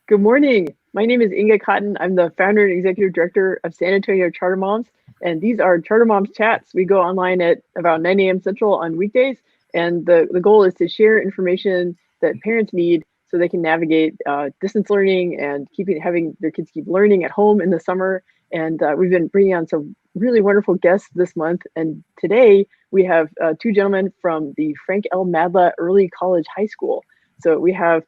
Good morning. My name is Inga Cotton. I'm the founder and executive director of San Antonio Charter Moms, and these are Charter Moms chats. We go online at about 9 a.m. Central on weekdays, and the goal is to share information that parents need so they can navigate distance learning and having their kids keep learning at home in the summer. And we've been bringing on some really wonderful guests this month. And today we have two gentlemen from the Frank L. Madla Early College High School. So we have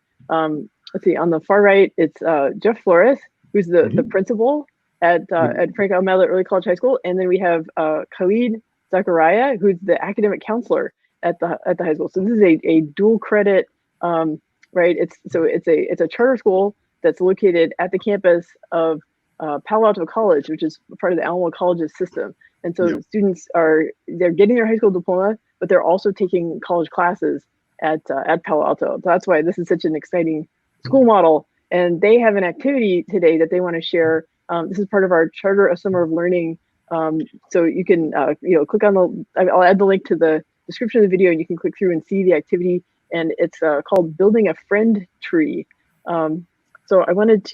let's see, on the far right, it's Jeff Flores, who's the principal at Frank L. Madla Early College High School, and then we have Khalid Zakaria, who's the academic counselor at the high school. So this is a dual credit, right? It's a charter school that's located at the campus of Palo Alto College, which is part of the Alamo College's system. And so students they're getting their high school diploma, but they're also taking college classes at Palo Alto. So that's why this is such an exciting school model. And they have an activity today that they want to share. This is part of our Charter of Summer of Learning. So you can click on I'll add the link to the description of the video, and you can click through and see the activity. And it's called Building a Friend Tree. So I wanted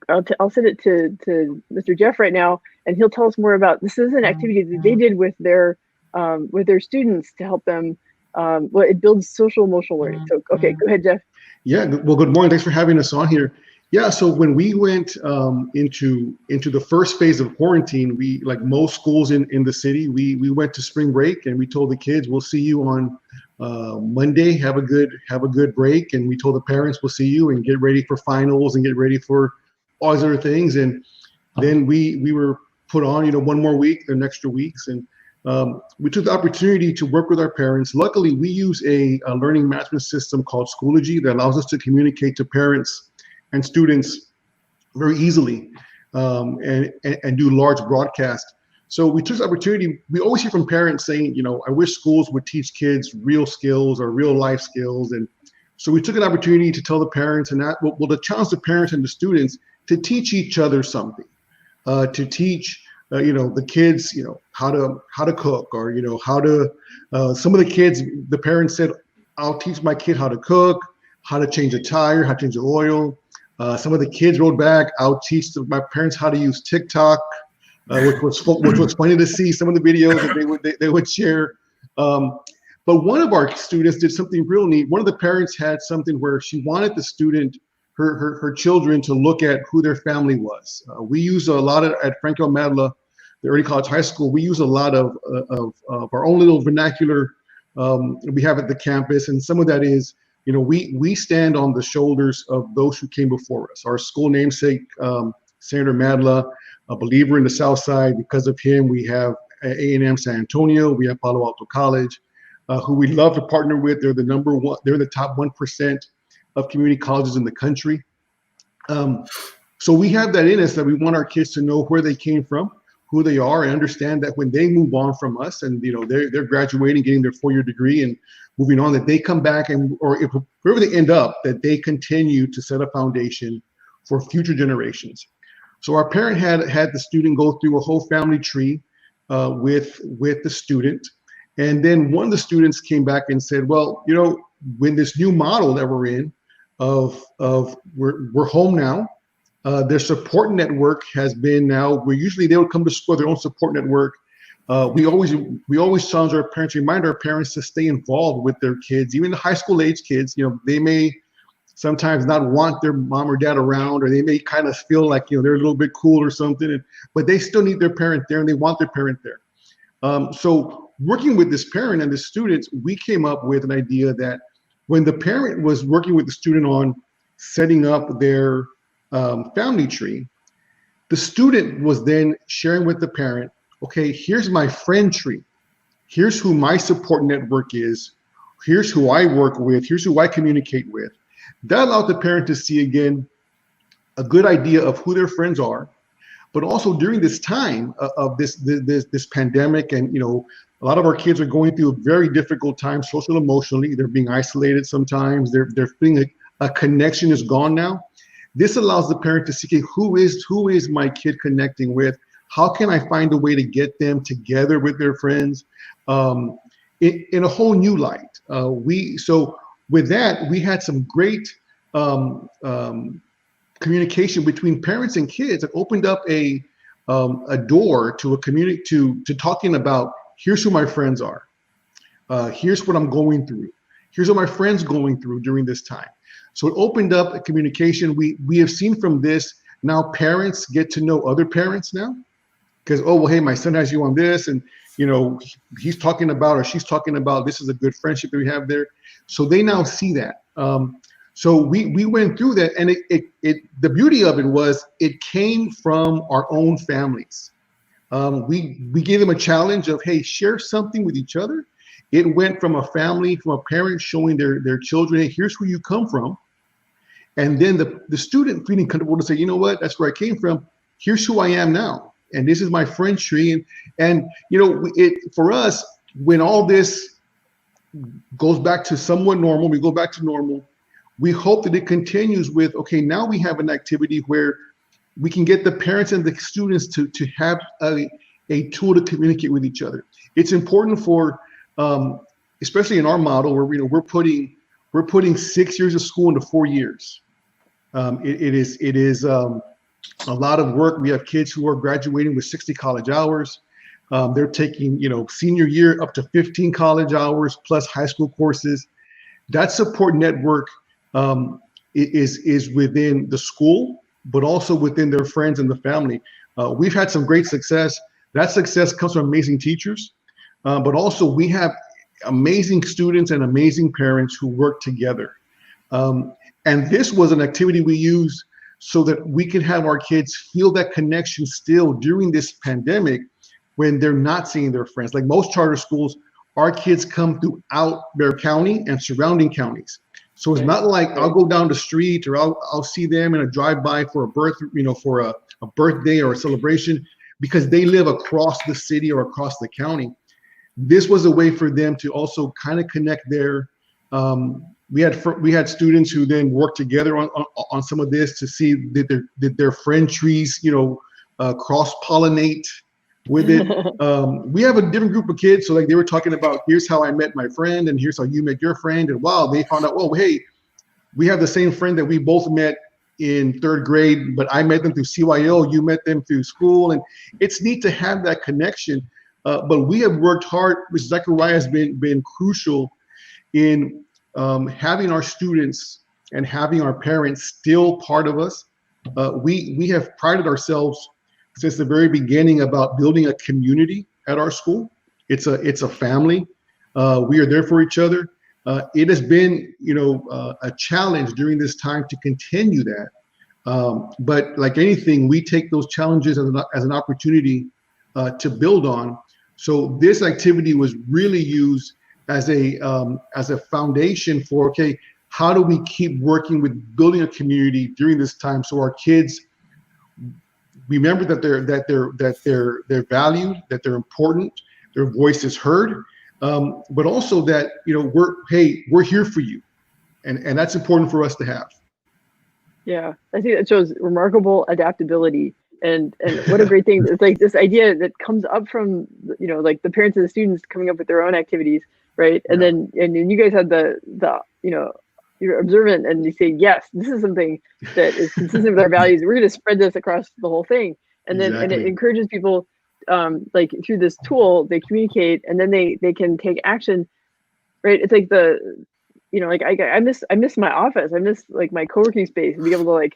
I'll send it to Mr. Jeff right now, and he'll tell us more about this. Is an activity that they did with their students to help them. It builds social emotional learning. So okay, go ahead, Jeff. Yeah, well, good morning. Thanks for having us on here. Yeah, so when we went into the first phase of quarantine, we, like most schools in the city, we went to spring break, and we told the kids, we'll see you on Monday. Have a good break. And we told the parents, we'll see you and get ready for finals and get ready for all these other things. And then we were put on, one more week, an extra weeks, and we took the opportunity to work with our parents. Luckily, we use a learning management system called Schoology that allows us to communicate to parents and students very easily and do large broadcasts. So we took the opportunity. We always hear from parents saying, I wish schools would teach kids real skills or real life skills. And so we took an opportunity to tell the parents to challenge the parents and the students to teach each other something, to teach the kids, how to cook, or how to. Some of the kids, the parents said, "I'll teach my kid how to cook, how to change a tire, how to change the oil." Some of the kids wrote back, "I'll teach my parents how to use TikTok," which was funny to see some of the videos that they would share. But one of our students did something real neat. One of the parents had something where she wanted the student, her children, to look at who their family was. We use a lot at Frank L. Madla, the Early College High School. We use a lot of our own little vernacular we have at the campus, and some of that is, we stand on the shoulders of those who came before us. Our school namesake, Senator Madla, a believer in the South Side. Because of him, we have A&M San Antonio, we have Palo Alto College, who we love to partner with. They're the number one. They're the top 1% of community colleges in the country. So we have that in us, that we want our kids to know where they came from, who they are, and understand that when they move on from us and they're graduating, getting their 4-year degree and moving on, that they come back or if wherever they end up, that they continue to set a foundation for future generations. So our parent had the student go through a whole family tree with the student, and then one of the students came back and said, well, when this new model that we're in of we're home now. Their support network has been now, where usually they would come to school, their own support network. We always challenge our parents, remind our parents to stay involved with their kids, even the high school age kids. They may sometimes not want their mom or dad around, or they may kind of feel like, they're a little bit cool or something, but they still need their parent there and they want their parent there. So working with this parent and the students, we came up with an idea that when the parent was working with the student on setting up their family tree, the student was then sharing with the parent, okay, here's my friend tree. Here's who my support network is. Here's who I work with. Here's who I communicate with. That allowed the parent to see, again, a good idea of who their friends are. But also during this time of this pandemic, and a lot of our kids are going through a very difficult time, social, emotionally. They're being isolated sometimes. They're feeling a connection is gone now. This allows the parent to see, okay, who is my kid connecting with? How can I find a way to get them together with their friends in a whole new light? So with that, we had some great communication between parents and kids. It opened up a door to a community, to talking about, here's who my friends are. Here's what I'm going through. Here's what my friends going through during this time. So it opened up a communication. We have seen from this, now parents get to know other parents now, because, oh, well, hey, my son has you on this, and he's talking about, or she's talking about, this is a good friendship that we have there. So they now see that. So we went through that, and the beauty of it was it came from our own families. We gave them a challenge of, hey, share something with each other. It went from a family, from a parent showing their children, hey, here's where you come from. And then the student feeling comfortable to say, you know what, that's where I came from. Here's who I am now. And this is my friend tree. And for us, when all this goes back to somewhat normal, we go back to normal, we hope that it continues with, okay, now we have an activity where we can get the parents and the students to have a tool to communicate with each other. It's important for, especially in our model where we're putting 6 years of school into 4 years. It is a lot of work. We have kids who are graduating with 60 college hours. They're taking, senior year up to 15 college hours plus high school courses. That support network is within the school, but also within their friends and the family. We've had some great success. That success comes from amazing teachers, but also we have amazing students and amazing parents who work together. And this was an activity we used so that we can have our kids feel that connection still during this pandemic when they're not seeing their friends. Like most charter schools, our kids come throughout their county and surrounding counties. So it's not like I'll go down the street or I'll see them in a drive-by for a birthday or a celebration, because they live across the city or across the county. This was a way for them to also kind of connect there. We had students who then worked together on some of this to see that their friend trees, cross-pollinate with it. We have a different group of kids. So like they were talking about, here's how I met my friend and here's how you met your friend. And wow, they found out, oh, hey, we have the same friend that we both met in third grade, but I met them through CYO, you met them through school. And it's neat to have that connection. But we have worked hard, Mr. Zakaria has been crucial in having our students and having our parents still part of us. We have prided ourselves since the very beginning about building a community at our school. It's a family. We are there for each other. It has been, a challenge during this time to continue that. But like anything, we take those challenges as an opportunity to build on. So this activity was really used as a foundation for, okay, how do we keep working with building a community during this time so our kids remember that they're valued, that they're important, their voice is heard, but also that we're here for you, and that's important for us to have. Yeah, I think that shows remarkable adaptability, and what a great thing. It's like this idea that comes up from like the parents and the students coming up with their own activities, right? And then you guys had the you're observant and you say, yes, this is something that is consistent with our values. We're going to spread this across the whole thing. And then and it encourages people, like through this tool, they communicate and then they can take action, right? It's like like I miss my office. I miss like my co-working space and be able to like,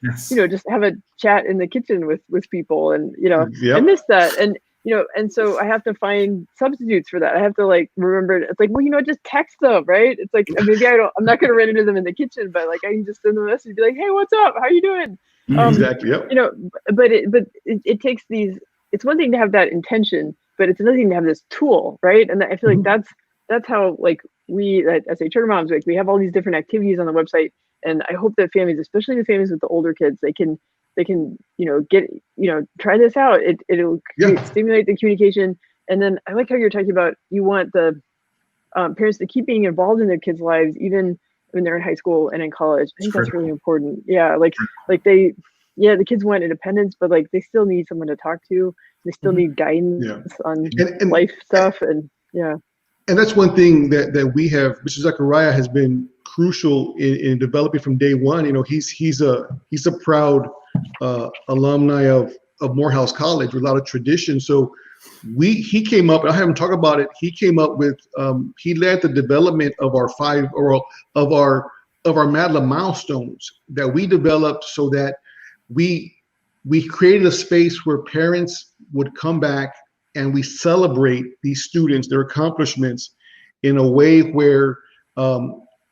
just have a chat in the kitchen with people. And, I miss that. And, and so I have to find substitutes for that. I have to like remember, it's like, well, just text them, right? It's like, maybe I'm not going to run into them in the kitchen, but like, I can just send them a message and be like, hey, what's up? How are you doing? Exactly. Yep. But it takes it's one thing to have that intention, but it's another thing to have this tool, right? And I feel like that's how like we as a charter moms, like we have all these different activities on the website. And I hope that families, especially the families with the older kids, they can get try this out. It'll stimulate the communication. And then I like how you're talking about you want the parents to keep being involved in their kids' lives even when they're in high school and in college. I think that's really important. Yeah, like the kids want independence, but like they still need someone to talk to. They still need guidance on life stuff, and And that's one thing that we have, Mr. Zakaria has been crucial in developing from day one. You know, he's a proud alumni of Morehouse College with a lot of tradition. So he came up, and I haven't talked about it. He came up with he led the development of our of our Madla milestones that we developed, so that we created a space where parents would come back and we celebrate these students, their accomplishments, in a way where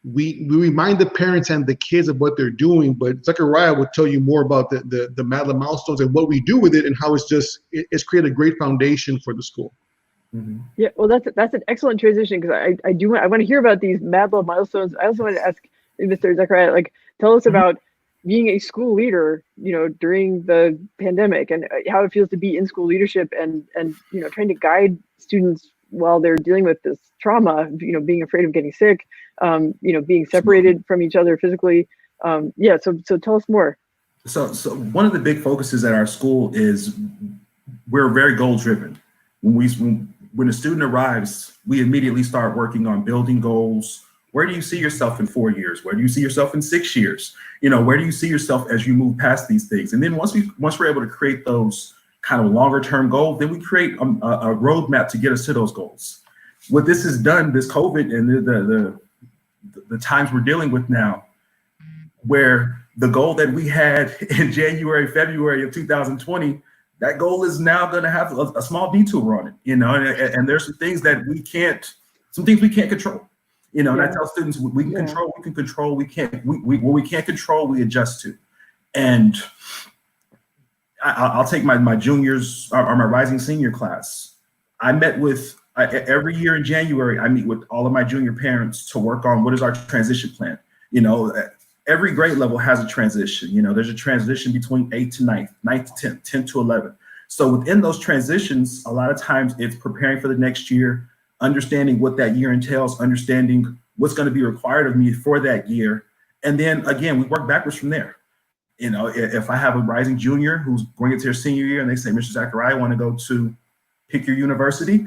we remind the parents and the kids of what they're doing. But Zakaria will tell you more about the Madla milestones and what we do with it, and how it's created a great foundation for the school. Mm-hmm. Yeah, well, that's an excellent transition, because I want to hear about these Madla milestones. I also want to ask Mr. Zakaria, like, tell us about being a school leader, you know, during the pandemic, and how it feels to be in school leadership, and you know, trying to guide students while they're dealing with this trauma, you know, being afraid of getting sick, you know, being separated from each other physically. Yeah, so tell us more. So one of the big focuses at our school is we're very goal driven. When a student arrives, we immediately start working on building goals. Where do you see yourself in 4 years? Where do you see yourself in 6 years? You know, where do you see yourself as you move past these things? And then once we're able to create those kind of longer term goals, then we create a roadmap to get us to those goals. What this has done, this COVID and the times we're dealing with now, where the goal that we had in January, February of 2020, that goal is now going to have a small detour on it, you know, and there's some things we can't control. You know, and I tell students, we can control, what we can't control, we adjust to. And I'll take my juniors or my rising senior class. Every year in January, I meet with all of my junior parents to work on what is our transition plan. You know, every grade level has a transition. You know, there's a transition between 8th to 9th, 9th to 10th, 10th to 11th. So within those transitions, a lot of times it's preparing for the next year, understanding what that year entails, understanding what's going to be required of me for that year. And then again, we work backwards from there. You know, if I have a rising junior who's going into their senior year and they say, Mr. Zakaria, I want to go to pick your university.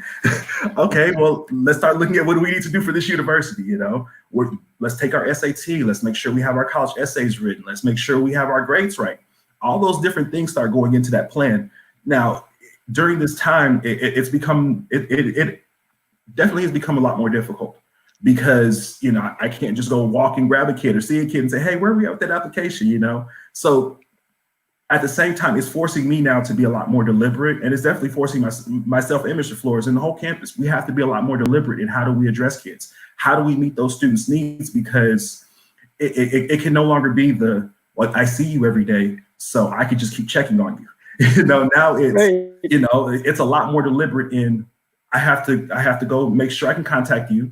Okay, well, let's start looking at what do we need to do for this university. You know, let's take our SAT. Let's make sure we have our college essays written. Let's make sure we have our grades right. All those different things start going into that plan. Now, during this time, it definitely has become a lot more difficult, because, you know, I can't just go walk and grab a kid or see a kid and say, hey, where are we at with that application, you know? So at the same time, it's forcing me now to be a lot more deliberate, and it's definitely forcing myself and Mr. Flores and the whole campus. We have to be a lot more deliberate in how do we address kids? How do we meet those students' needs? Because it can no longer be I see you every day, so I could just keep checking on you. You know, now it's, right. You know, it's a lot more deliberate in, I have to go make sure I can contact you,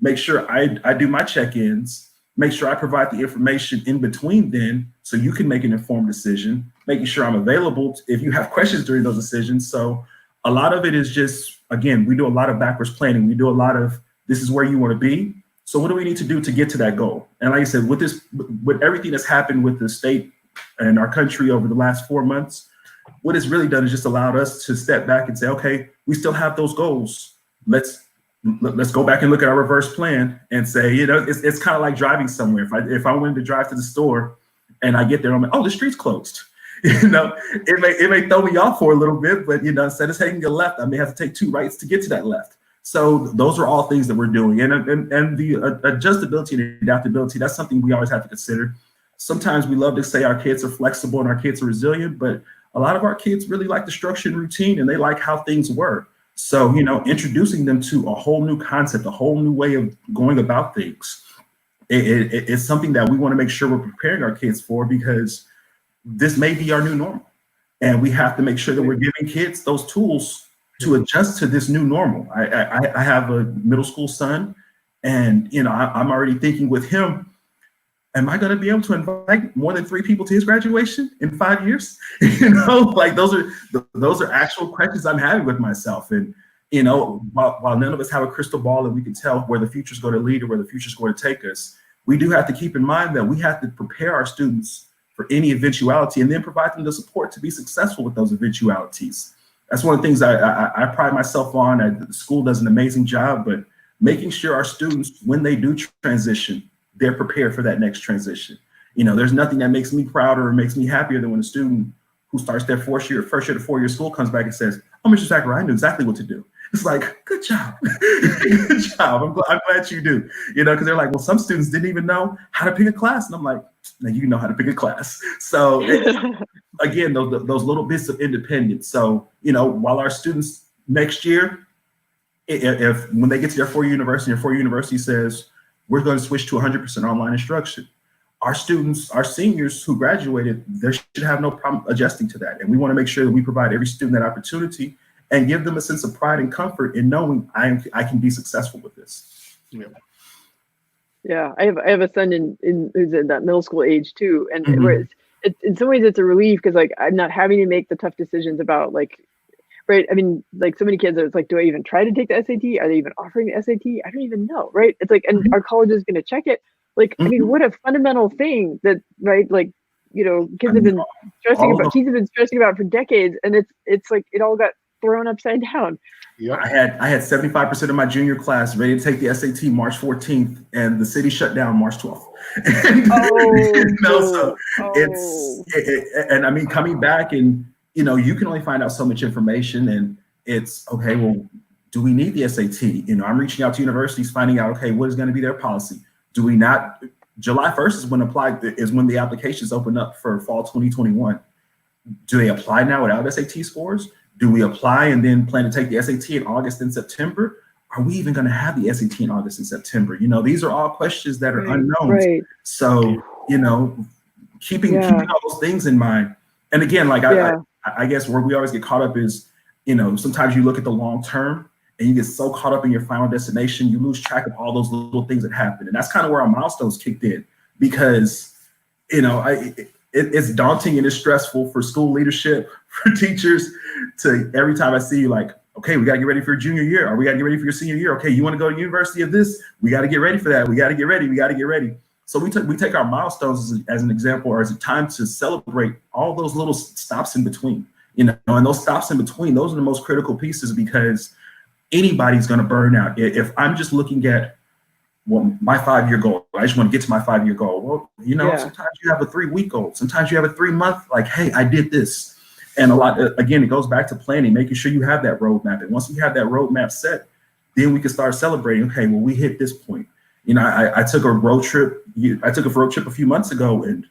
make sure I do my check-ins, make sure I provide the information in between then so you can make an informed decision, making sure I'm available if you have questions during those decisions. So a lot of it is just, again, we do a lot of backwards planning. We do a lot of, this is where you want to be. So what do we need to do to get to that goal? And like I said, with everything that's happened with the state and our country over the last 4 months, what it's really done is just allowed us to step back and say, okay, we still have those goals. Let's go back and look at our reverse plan and say, you know, it's kind of like driving somewhere. If I wanted to drive to the store and I get there, I'm like, oh, the street's closed. You know, it may throw me off for a little bit, but, you know, instead of taking a left, I may have to take 2 rights to get to that left. So those are all things that we're doing. And the adjustability and adaptability, that's something we always have to consider. Sometimes we love to say our kids are flexible and our kids are resilient, but a lot of our kids really like the structure and routine, and they like how things work. So, you know, introducing them to a whole new concept, a whole new way of going about things, it's something that we want to make sure we're preparing our kids for, because this may be our new normal. And we have to make sure that we're giving kids those tools to adjust to this new normal. I have a middle school son, and, you know, I'm already thinking with him, am I going to be able to invite more than 3 people to his graduation in 5 years? You know, like those are actual questions I'm having with myself. And, you know, while none of us have a crystal ball and we can tell where the future is going to lead or where the future is going to take us, we do have to keep in mind that we have to prepare our students for any eventuality and then provide them the support to be successful with those eventualities. That's one of the things I pride myself on. The school does an amazing job, but making sure our students, when they do transition, they're prepared for that next transition. You know, there's nothing that makes me prouder or makes me happier than when a student who starts their first year to 4-year school comes back and says, "Oh, Mr. Zakaria, I knew exactly what to do." It's like, good job. Good job. I'm glad you do. You know, because they're like, well, some students didn't even know how to pick a class. And I'm like, now you know how to pick a class. So again, those little bits of independence. So, you know, while our students next year, if when they get to their 4-year university, and 4-year university says, we're going to switch to 100% online instruction, our students, our seniors who graduated, they should have no problem adjusting to that. And we want to make sure that we provide every student that opportunity and give them a sense of pride and comfort in knowing I can be successful with this. Yeah, I have a son who's in that middle school age too, and Mhm. it's in some ways it's a relief because like I'm not having to make the tough decisions about like, right? I mean, like so many kids, it's like, do I even try to take the SAT? Are they even offering the SAT? I don't even know, right? It's like, and Mhm. our college is going to check it. Like, I mean, Mhm. what a fundamental thing that, right? Like, you know, I mean, all of kids have been stressing about for decades, and it's like it all got thrown upside down. Yep. I had 75% of my junior class ready to take the SAT March 14th, and the city shut down March 12th. And, you know, so and I mean, coming back and, you know, you can only find out so much information, and it's okay, well, do we need the SAT? You know, I'm reaching out to universities, finding out, okay, what is going to be their policy? Do we not? July 1st is when the applications open up for fall 2021. Do they apply now without SAT scores? Do we apply and then plan to take the SAT in August and September? Are we even going to have the SAT in August and September? You know, these are all questions that are unknowns. Right. So, you know, keeping all those things in mind. And again, like I guess where we always get caught up is, you know, sometimes you look at the long term and you get so caught up in your final destination, you lose track of all those little things that happen. And that's kind of where our milestones kicked in, because, you know, it's daunting and it's stressful for school leadership, for teachers, to every time I see you, like, okay, we got to get ready for your junior year, or we got to get ready for your senior year. Okay, you want to go to university of this? We got to get ready for that. We got to get ready. We got to get ready. So we take our milestones as an example, or as a time to celebrate all those little stops in between, you know, and those stops in between, those are the most critical pieces, because anybody's going to burn out. If I'm just looking at, well, my 5-year goal, I just want to get to my 5-year goal. Well, you know, sometimes you have a 3-week goal. Sometimes you have a 3-month, like, hey, I did this. And again, it goes back to planning, making sure you have that roadmap. And once we have that roadmap set, then we can start celebrating. Okay, well, we hit this point. You know, I took a road trip. I took a road trip a few months ago, and,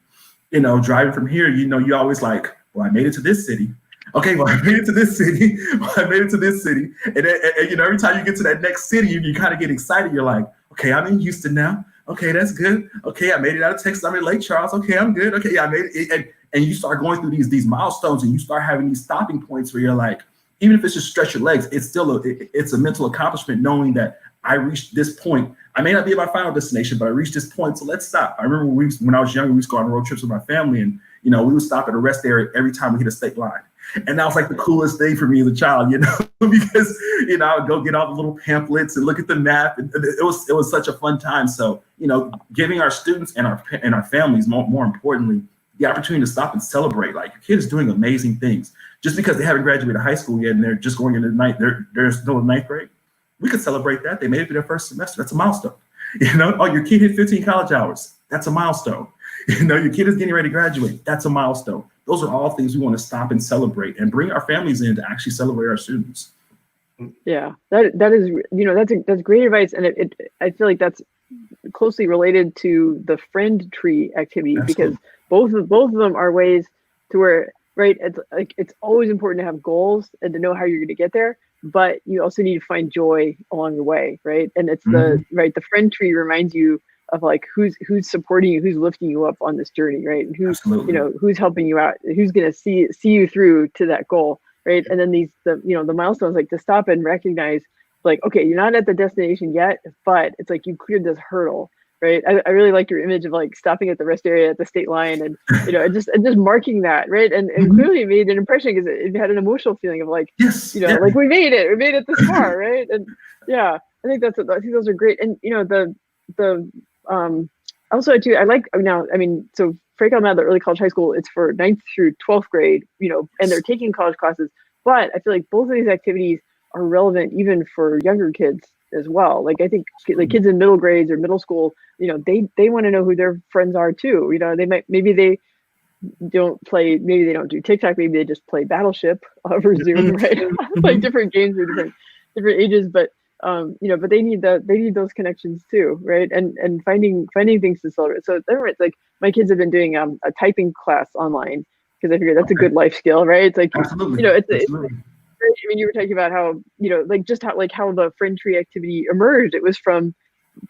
you know, driving from here, you know, you always like, well, I made it to this city. Okay, well, I made it to this city. Well, I made it to this city. And you know, every time you get to that next city, you kind of get excited. You're like, okay, I'm in Houston now. Okay, that's good. Okay, I made it out of Texas. I'm in Lake Charles. Okay, I'm good. Okay, yeah, I made it. And you start going through these milestones, and you start having these stopping points where you're like, even if it's just stretch your legs, it's still it's a mental accomplishment knowing that I reached this point. I may not be at my final destination, but I reached this point, so let's stop. I remember when I was younger, we used to go on road trips with my family, and, you know, we would stop at a rest area every time we hit a state line. And that was like the coolest thing for me as a child, you know, because, you know, I would go get all the little pamphlets and look at the map. And it was such a fun time. So, you know, giving our students and our families, more importantly, the opportunity to stop and celebrate. Like, your kid is doing amazing things. Just because they haven't graduated high school yet and they're just going into they're still in 9th grade, we could celebrate that. They made it to their first semester. That's a milestone. You know, oh, your kid hit 15 college hours. That's a milestone. You know, your kid is getting ready to graduate. That's a milestone. Those are all things we want to stop and celebrate, and bring our families in to actually celebrate our students. Yeah, that is, you know, that's great advice, and I feel like that's closely related to the friend tree activity. Absolutely. Because both of them are ways to where, right, it's like it's always important to have goals and to know how you're going to get there, but you also need to find joy along the way, right? And it's the friend tree reminds you of like who's supporting you, who's lifting you up on this journey, right? And who's Absolutely. you know, who's helping you out, who's going to see you through to that goal, right? And then the milestones, like to stop and recognize, like, okay, you're not at the destination yet, but it's like you cleared this hurdle, right? I really like your image of like stopping at the rest area at the state line, and, you know, and just marking that, right? And clearly it made an impression because it had an emotional feeling of like, yes, you know, like we made it this far, right? And yeah, I think those are great. And, you know, also too, I like now, I mean, so Franklin Madla Early College High School, it's for 9th through 12th grade, you know, and they're taking college classes, but I feel like both of these activities are relevant even for younger kids as well. Like I think like kids in middle grades or middle school, you know, they want to know who their friends are too. You know, maybe they don't do TikTok, maybe they just play Battleship over Zoom, right? Like different games for different ages, but you know, but they need those connections too, right? And finding things to celebrate. So it's like my kids have been doing a typing class online because I figured that's a good life skill, right? It's like, Absolutely. you know, it's Absolutely. I mean, you were talking about how, you know, like just how the friend tree activity emerged. It was from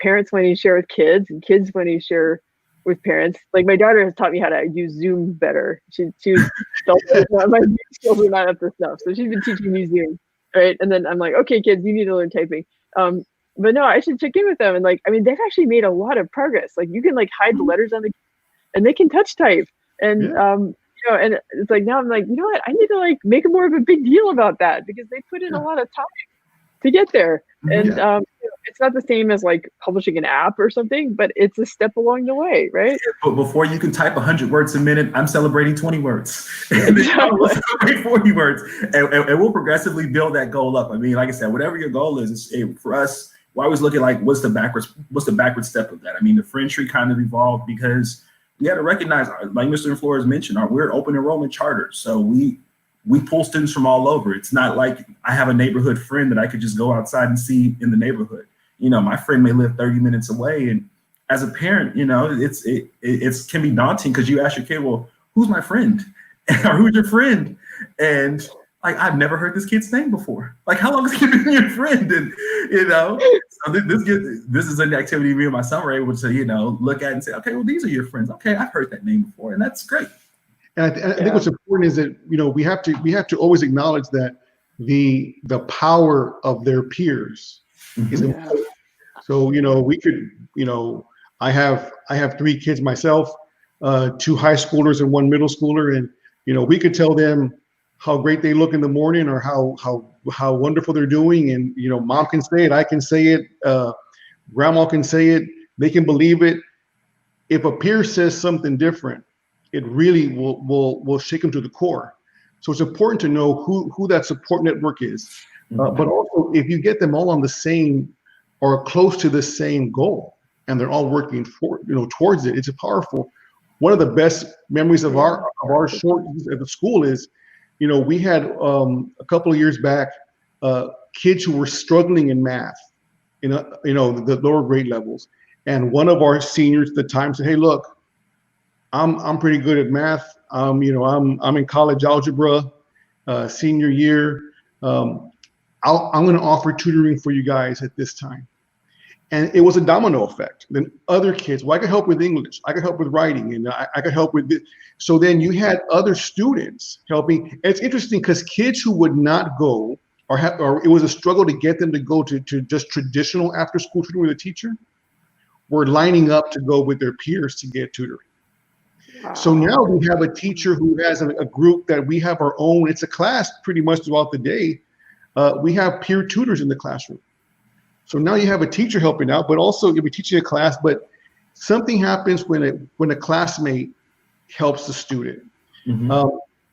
parents wanting to share with kids and kids wanting to share with parents. Like my daughter has taught me how to use Zoom better. She was my skills are not up to stuff, so she's been teaching me Zoom, right? And then I'm like, okay, kids, you need to learn typing. But no, I should check in with them. And like, I mean, they've actually made a lot of progress. Like you can like hide the letters on and they can touch type. And you know, and it's like now I'm like, you know what? I need to like make more of a big deal about that because they put in a lot of time to get there. And you know, it's not the same as like publishing an app or something, but it's a step along the way, right? But before you can type 100 words a minute, I'm celebrating 20 words. Exactly. We'll celebrate 40 words, and we'll progressively build that goal up. I mean, like I said, whatever your goal is, for us, we always look at like what's the backward step of that. I mean, the friend tree kind of evolved because we had to recognize, like Mr. Flores mentioned, we're an open enrollment charter, so we pull students from all over. It's not like I have a neighborhood friend that I could just go outside and see in the neighborhood. You know, my friend may live 30 minutes away, and as a parent, you know, it can be daunting because you ask your kid, well, who's my friend, or who's your friend, and like I've never heard this kid's name before. Like, how long has he been your friend? And you know, so this is an activity me and my son were able to, you know, look at and say, okay, well, these are your friends. Okay, I've heard that name before, and that's great. And I think what's important is that, you know, we have to always acknowledge that the power of their peers is important. So, you know, we could, you know, I have 3 kids myself, 2 high schoolers and 1 middle schooler, and you know, we could tell them how great they look in the morning or how wonderful they're doing, and you know, mom can say it, I can say it, grandma can say it, they can believe it. If a peer says something different, it really will shake them to the core. So it's important to know who that support network is. But also, if you get them all on the same or close to the same goal, and they're all working towards it, it's powerful. One of the best memories of our short at the school is, you know, we had a couple of years back kids who were struggling in math, you know, the lower grade levels, and one of our seniors at the time said, "Hey, look, I'm pretty good at math. You know, I'm in college algebra, senior year. I'm going to offer tutoring for you guys at this time." And it was a domino effect. Then other kids, well, I could help with English, I could help with writing, and I could help with this. So then you had other students helping. It's interesting because kids who would not go or it was a struggle to get them to go to just traditional after school tutoring with a teacher, were lining up to go with their peers to get tutoring. So now we have a teacher who has a group that we have our own. It's a class pretty much throughout the day. We have peer tutors in the classroom. So now you have a teacher helping out, but also you'll be teaching a class, but something happens when a classmate helps the student.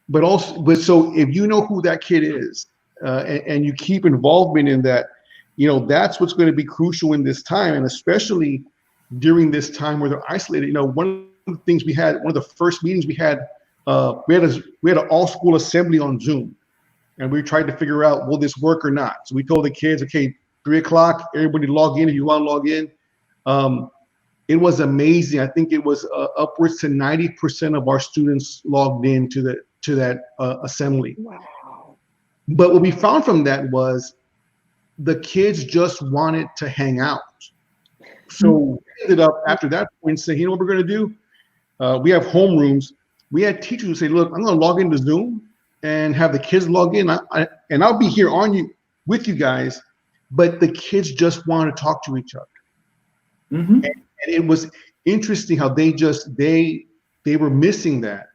But so if you know who that kid is and you keep involvement in that, you know, that's what's going to be crucial in this time, and especially during this time where they're isolated. You know, one of the things we had, one of the first meetings we had an all school assembly on Zoom, and we tried to figure out, will this work or not? So we told the kids, okay, 3 o'clock, everybody log in if you want to log in. It was amazing. I think it was upwards to 90% of our students logged in to that assembly. Wow. But what we found from that was the kids just wanted to hang out. So we ended up after that point saying, you know what we're going to do? We have homerooms. We had teachers who say, look, I'm going to log into Zoom and have the kids log in, and I'll be here with you guys. But the kids just want to talk to each other. And it was interesting how they were missing that,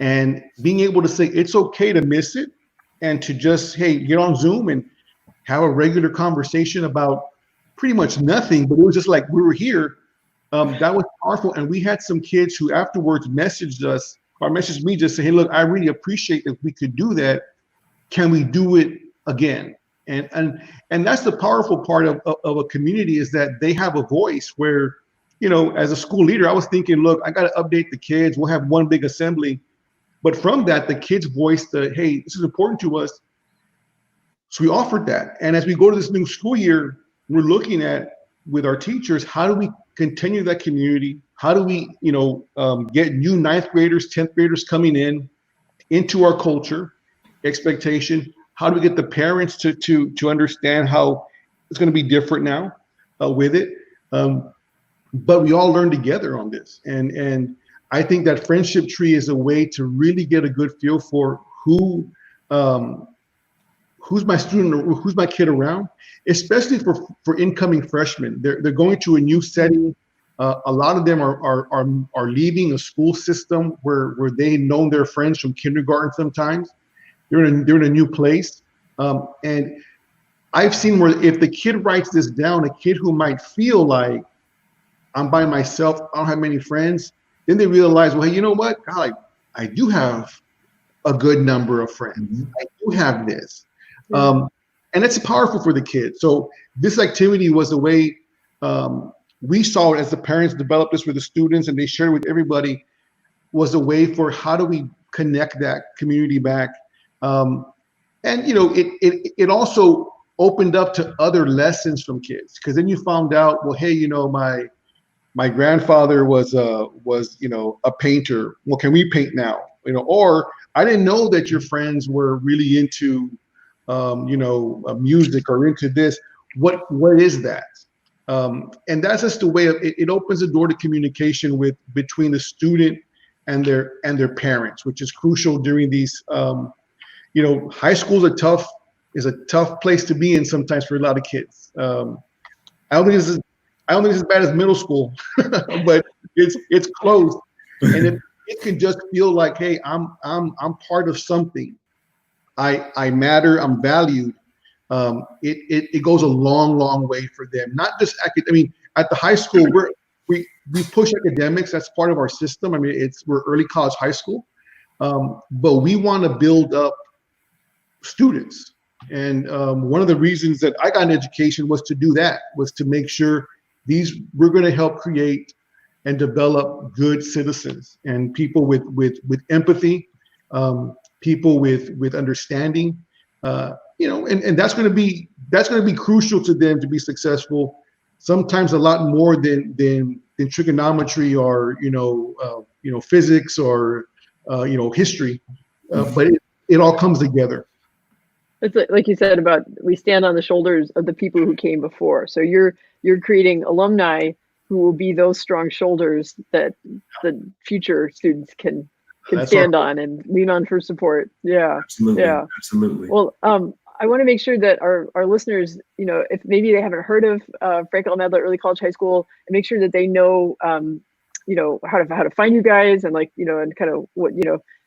and being able to say it's okay to miss it and to just, hey, get on Zoom and have a regular conversation about pretty much nothing, but it was just like we were here. That was powerful. And we had some kids who afterwards messaged us or messaged me, just say, hey, look, I really appreciate if we could do that. Can we do it again? And that's the powerful part of a community, is that they have a voice where, as a school leader, I was thinking, look, I got to update the kids. We'll have one big assembly. But from that, the kids voiced hey, this is important to us. So we offered that. And as we go to this new school year, we're looking at, with our teachers, how do we continue that community? How do we, get new 9th graders, 10th graders coming into our culture, expectation? How do we get the parents to understand how it's going to be different now with it? But we all learn together on this. And I think that friendship tree is a way to really get a good feel for who's my student or who's my kid around, especially for incoming freshmen. They're going to a new setting. A lot of them are leaving a school system where they've known their friends from kindergarten sometimes. They're in a new place. And I've seen where if the kid writes this down, a kid who might feel like, I'm by myself, I don't have many friends, then they realize, well, hey, you know what? God, I do have a good number of friends. Mm-hmm. I do have this. And it's powerful for the kids. So this activity was a way, we saw it as the parents developed this with the students and they shared with everybody, was a way for how do we connect that community back. And it also opened up to other lessons from kids, because then you found out, well, hey, my grandfather was a painter. Well, can we paint now? Or I didn't know that your friends were really into music or into this. What is that? And that's just the way it opens the door to communication between the student and their parents, which is crucial during these. High school is a tough place to be in sometimes for a lot of kids. I don't think it's as bad as middle school, but it's close, and it can just feel like, hey, I'm part of something. I matter. I'm valued. It goes a long way for them. Not just at the high school we push academics. That's part of our system. We're early college high school, but we want to build up students. And one of the reasons that I got an education was to do that, was to make sure we're going to help create and develop good citizens and people with empathy, people with understanding, and that's going to be crucial to them to be successful. Sometimes a lot more than trigonometry or physics or history, but it all comes together. It's like you said about, we stand on the shoulders of the people who came before. So you're creating alumni who will be those strong shoulders that the future students can stand on and lean on for support. Yeah. Absolutely. Yeah. Absolutely. Well, I want to make sure that our listeners, if maybe they haven't heard of Frank L. Madla Early College High School, and make sure that they know, how to find you guys, and and kind of what,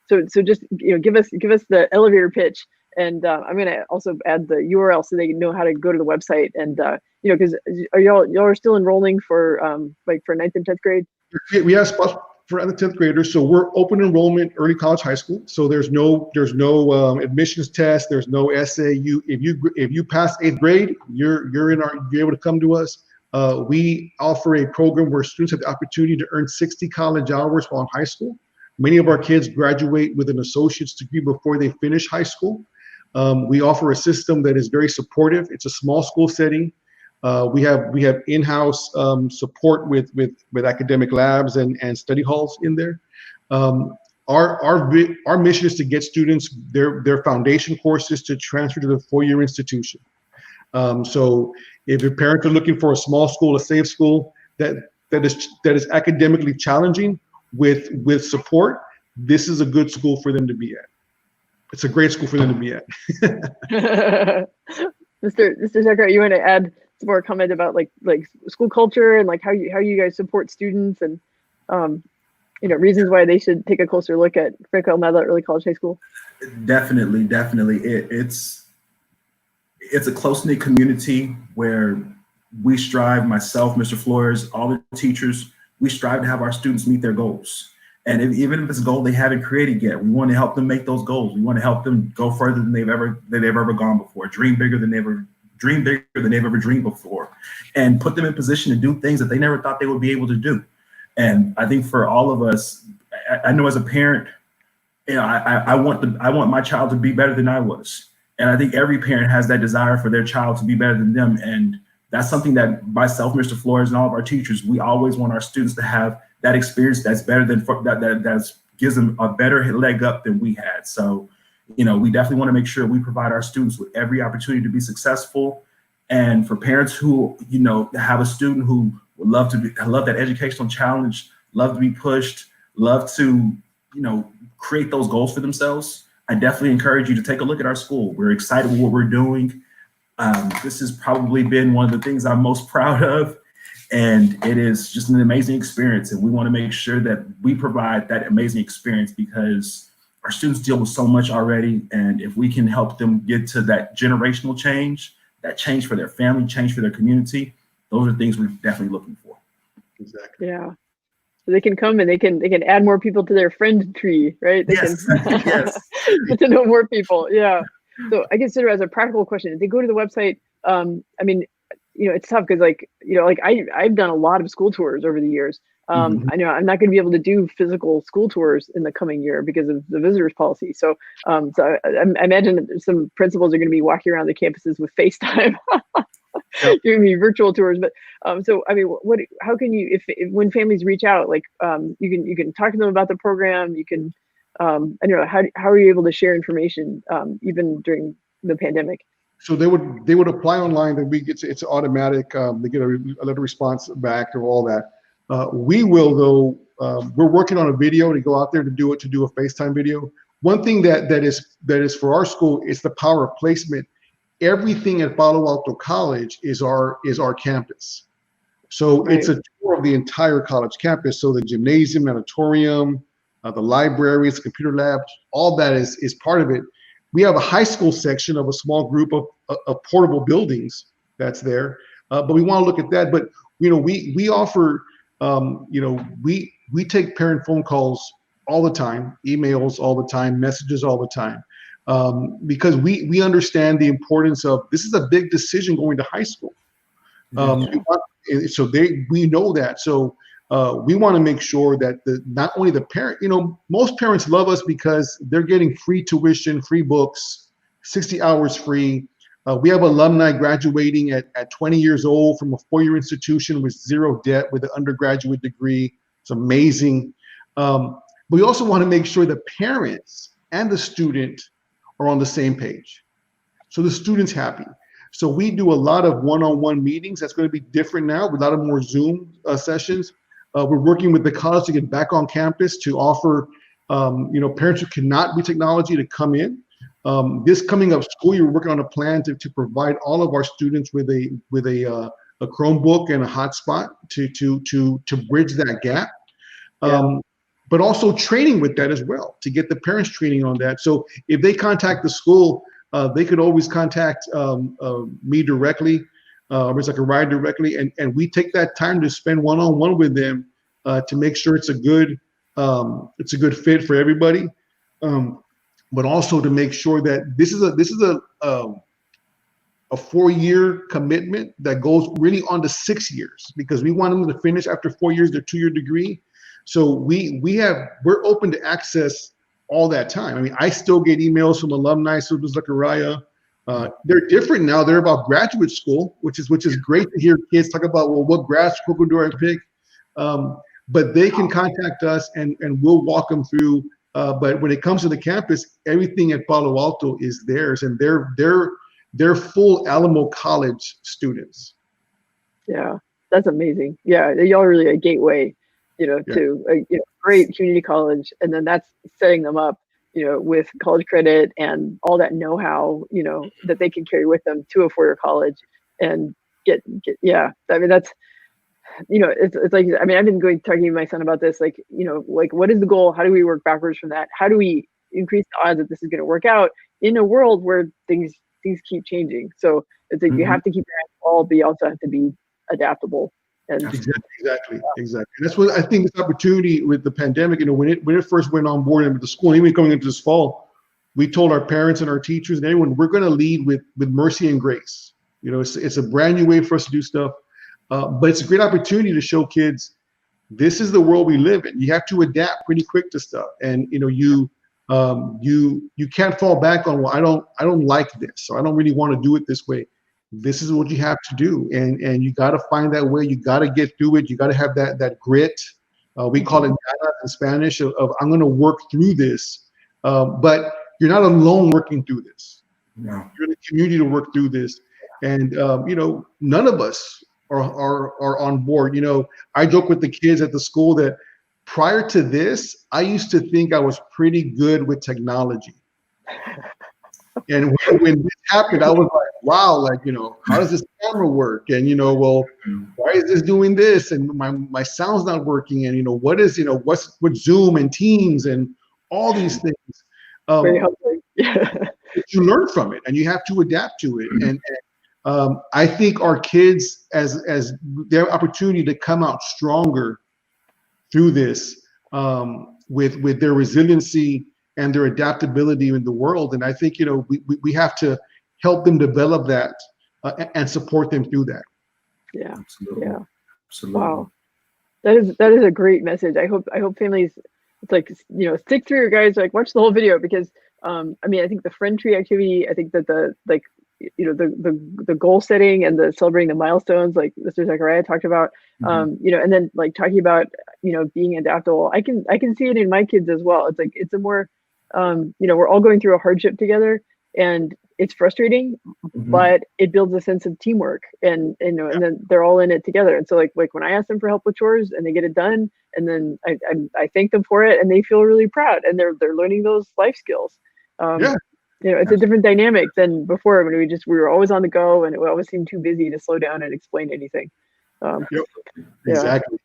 so just, give us the elevator pitch. And I'm going to also add the URL so they know how to go to the website. And, because y'all are still enrolling for for 9th and 10th grade? We have spots for the 10th graders. So we're open enrollment early college high school. So there's no admissions test. There's no essay. If you pass 8th grade, you're able to come to us. We offer a program where students have the opportunity to earn 60 college hours while in high school. Many of our kids graduate with an associate's degree before they finish high school. We offer a system that is very supportive. It's a small school setting. We have in-house support with academic labs and study halls in there. Our mission is to get students their foundation courses to transfer to the four-year institution. So if your parents are looking for a small school, a safe school that is academically challenging with support, this is a good school for them to be at. It's a great school for them to be at. Mr. Zakaria, you want to add some more comment about like school culture and how you guys support students and reasons why they should take a closer look at Frank L. Madla Early College High School? Definitely. It's a close-knit community where we strive, myself, Mr. Flores, all the teachers, we strive to have our students meet their goals. And even if it's a goal they haven't created yet, we want to help them make those goals. We want to help them go further than they've ever gone before, dream bigger than they've ever dreamed before, and put them in position to do things that they never thought they would be able to do. And I think for all of us, I know as a parent, you know, I want my child to be better than I was. And I think every parent has that desire for their child to be better than them. And that's something that myself, Mr. Flores, and all of our teachers, we always want our students to have that experience that's better than that gives them a better leg up than we had. So, you know, we definitely want to make sure we provide our students with every opportunity to be successful. And for parents who, you know, have a student who would love that educational challenge, love to be pushed, love to, you know, create those goals for themselves, I definitely encourage you to take a look at our school. We're excited with what we're doing. This has probably been one of the things I'm most proud of. And it is just an amazing experience. And we want to make sure that we provide that amazing experience because our students deal with so much already. And if we can help them get to that generational change, that change for their family, change for their community, those are things we're definitely looking for. Exactly. Yeah. So they can come and they can add more people to their friend tree, right? They Yes. can Yes. get to know more people. Yeah. So I consider as a practical question, if they go to the website, I mean, you know, it's tough because like, you know, like I've done a lot of school tours over the years. I know I'm not going to be able to do physical school tours in the coming year because of the visitors policy. So, I imagine some principals are going to be walking around the campuses with FaceTime, giving me virtual tours. But so I mean, how can you, if when families reach out, like you can talk to them about the program. You can, I don't know, how are you able to share information even during the pandemic? So they would apply online. Then it's automatic. They get a letter response back or all that. We will though. We're working on a video to go out there to do a FaceTime video. One thing that is for our school is the power of placement. Everything at Palo Alto College is our campus. So Right. it's a tour of the entire college campus. So the gymnasium, auditorium, the libraries, computer labs, all that is part of it. We have a high school section of a small group of portable buildings that's there, but we want to look at that. But you know, we offer, you know, we take parent phone calls all the time, emails all the time, messages all the time, because we understand the importance of this is a big decision going to high school. So we know that. So we want to make sure that not only the parent, you know, most parents love us because they're getting free tuition, free books, 60 hours free. We have alumni graduating at 20 years old from a 4-year institution with zero debt with an undergraduate degree. It's amazing. We also want to make sure the parents and the student are on the same page. So the student's happy. So we do a lot of one-on-one meetings. That's going to be different now with a lot of more Zoom sessions. We're working with the college to get back on campus to offer, you know, parents who cannot read technology to come in. This coming up school year, we're working on a plan to provide all of our students with a Chromebook and a hotspot to bridge that gap. But also training with that as well to get the parents training on that. So if they contact the school, they could always contact me directly, or Ms. Zakaria directly, and we take that time to spend one-on-one with them to make sure it's a good fit for everybody, but also to make sure that this is a 4-year commitment that goes really on to 6 years because we want them to finish after 4 years their 2-year degree. So we're open to access all that time. I mean, I still get emails from alumni, so does Zakaria. They're different now. They're about graduate school, which is great to hear kids talk about, well, what grad school do I pick? But they can contact us and we'll walk them through. But when it comes to the campus, everything at Palo Alto is theirs, and they're full Alamo College students. Yeah, that's amazing. Yeah, y'all are really a gateway, you know, to a great community college, and then that's setting them up, you know, with college credit and all that know-how, you know, that they can carry with them to a 4-year college and get. Yeah, I mean that's, you know, it's like, I mean, I've been talking to my son about this, like, you know, like what is the goal? How do we work backwards from that? How do we increase the odds that this is going to work out in a world where things keep changing? So it's like you have to keep your hands all, but you also have to be adaptable. And Exactly. That's what I think this opportunity with the pandemic, when it first went on board into the school, and even coming into this fall, we told our parents and our teachers and everyone, we're going to lead with mercy and grace. It's a brand new way for us to do stuff, but it's a great opportunity to show kids this is the world we live in. You have to adapt pretty quick to stuff, and you can't fall back on, well, I don't like this, or I don't really want to do it this way. This is what you have to do, and you got to find that way. You got to get through it. You got to have that grit. We call it ganas in Spanish, of I'm going to work through this. But you're not alone working through this. No. You're in a community to work through this, and none of us are on board. I joke with the kids at the school that prior to this, I used to think I was pretty good with technology. And when this happened, I was like, wow, how does this camera work? And, well, why is this doing this? And my sound's not working. And, what's Zoom and Teams and all these things. very helpful. You learn from it and you have to adapt to it. And I think our kids, as their opportunity to come out stronger through this, with their resiliency and their adaptability in the world. And I think, we have to help them develop that and support them through that. Yeah. Absolutely. Yeah. Absolutely. Wow. That is a great message. I hope families, it's like, stick through, guys, like watch the whole video, because I think the friend tree activity, I think that the goal setting and the celebrating the milestones, like Mr. Zakaria talked about, and then like talking about, being adaptable. I can see it in my kids as well. It's like, it's a more, we're all going through a hardship together, and it's frustrating, but it builds a sense of teamwork, and then they're all in it together. And so like when I ask them for help with chores and they get it done, and then I thank them for it, and they feel really proud, and they're learning those life skills. It's a different dynamic than before, when we were always on the go, and it always seemed too busy to slow down and explain anything. Exactly.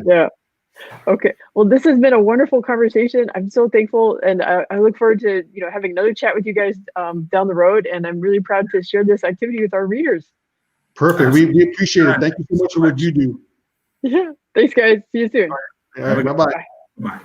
Yeah. Okay. Well, this has been a wonderful conversation. I'm so thankful, and I look forward to having another chat with you guys down the road. And I'm really proud to share this activity with our readers. Perfect. We appreciate it. Thank you so much for what you do. Yeah. Thanks, guys. See you soon. All right. Bye-bye. Bye.